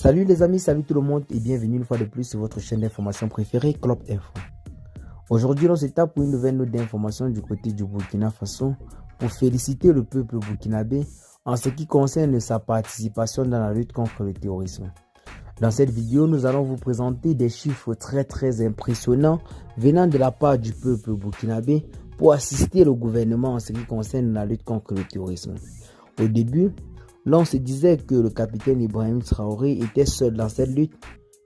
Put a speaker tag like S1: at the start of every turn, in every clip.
S1: Salut les amis, salut tout le monde et bienvenue une fois de plus sur votre chaîne d'information préférée, Club Info. Aujourd'hui, on se tape pour une nouvelle note d'information du côté du Burkina Faso pour féliciter le peuple burkinabé en ce qui concerne sa participation dans la lutte contre le terrorisme. Dans cette vidéo, nous allons vous présenter des chiffres très impressionnants venant de la part du peuple burkinabé pour assister le gouvernement en ce qui concerne la lutte contre le terrorisme. Au début, l'on se disait que le capitaine Ibrahim Traoré était seul dans cette lutte,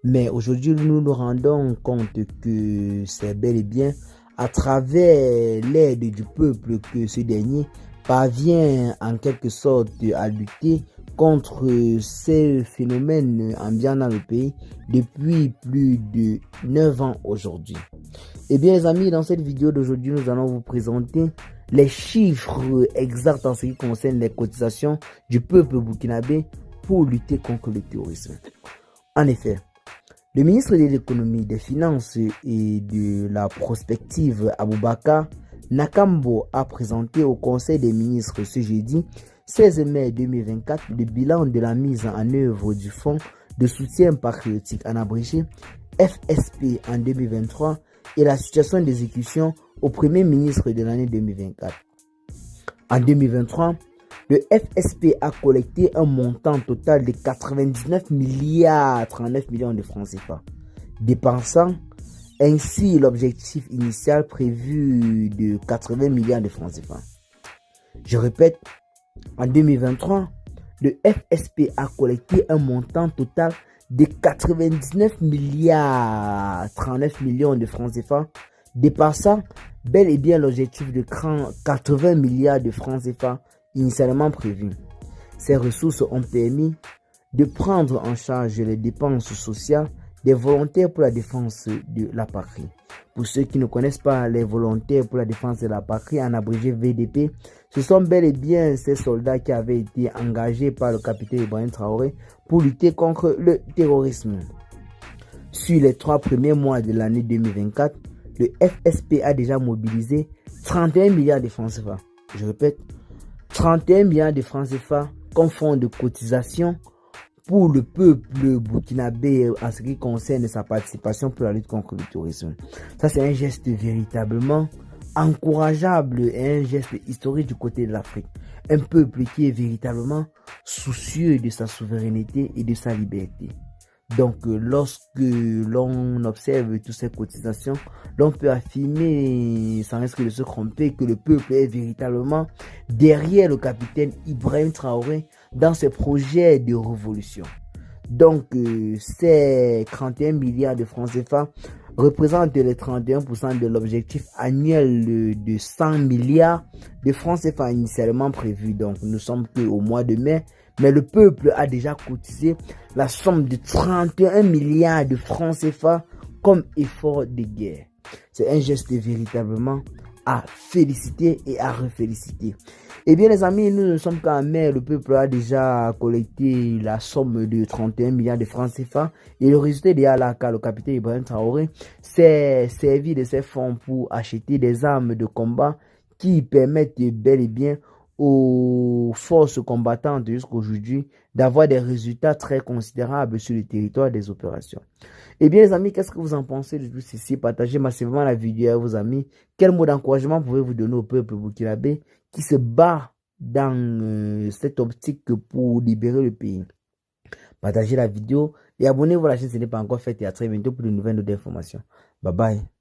S1: mais aujourd'hui nous nous rendons compte que c'est bel et bien à travers l'aide du peuple que ce dernier parvient en quelque sorte à lutter contre ces phénomènes ambiants dans le pays depuis plus de 9 ans aujourd'hui. Eh bien les amis, dans cette vidéo d'aujourd'hui, nous allons vous présenter les chiffres exacts en ce qui concerne les cotisations du peuple burkinabé pour lutter contre le terrorisme. En effet, le ministre de l'économie, des finances et de la prospective Aboubakar Nakambo a présenté au Conseil des ministres ce jeudi 16 mai 2024 le bilan de la mise en œuvre du Fonds de soutien patriotique en abrégé FSP en 2023 et la situation d'exécution au Premier ministre de l'année 2024. En 2023, le FSP a collecté un montant total de 99 milliards 39 millions de francs CFA, dépassant ainsi l'objectif initial prévu de 80 milliards de francs CFA. Je répète, en 2023, le FSP a collecté un montant total de 99 milliards 39 millions de francs CFA, dépassant bel et bien l'objectif de 80 milliards de francs CFA initialement prévu. Ces ressources ont permis de prendre en charge les dépenses sociales des volontaires pour la défense de la patrie. Pour ceux qui ne connaissent pas les volontaires pour la défense de la patrie, en abrégé VDP, ce sont bel et bien ces soldats qui avaient été engagés par le capitaine Ibrahim Traoré pour lutter contre le terrorisme. Sur les 3 premiers mois de l'année 2024, le FSP a déjà mobilisé 31 milliards de francs CFA. Je répète, 31 milliards de francs CFA comme fonds de cotisation pour le peuple burkinabé en ce qui concerne sa participation pour la lutte contre le terrorisme. Ça, c'est un geste véritablement encourageable et un geste historique du côté de l'Afrique. Un peuple qui est véritablement soucieux de sa souveraineté et de sa liberté. Donc, lorsque l'on observe toutes ces cotisations, l'on peut affirmer, sans risque de se tromper, que le peuple est véritablement derrière le capitaine Ibrahim Traoré dans ses projets de révolution. Donc, ces 31 milliards de francs CFA représentent les 31% de l'objectif annuel de 100 milliards de francs CFA initialement prévu. Donc, nous sommes qu'au mois de mai. Mais le peuple a déjà cotisé la somme de 31 milliards de francs CFA comme effort de guerre. C'est un geste véritablement à féliciter et à reféliciter. Eh bien les amis, nous ne sommes qu'en mai, le peuple a déjà collecté la somme de 31 milliards de francs CFA et le résultat est déjà là car le capitaine Ibrahim Traoré s'est servi de ces fonds pour acheter des armes de combat qui permettent bel et bien aux forces combattantes jusqu'aujourd'hui d'avoir des résultats très considérables sur le territoire des opérations. Eh bien les amis, qu'est-ce que vous en pensez de tout ceci? Partagez massivement la vidéo à vos amis. Quel mot d'encouragement pouvez-vous donner au peuple burkinabé qui se bat dans cette optique pour libérer le pays? Partagez la vidéo et abonnez-vous à la chaîne si ce n'est pas encore fait et à très bientôt pour de nouvelles informations. Bye bye.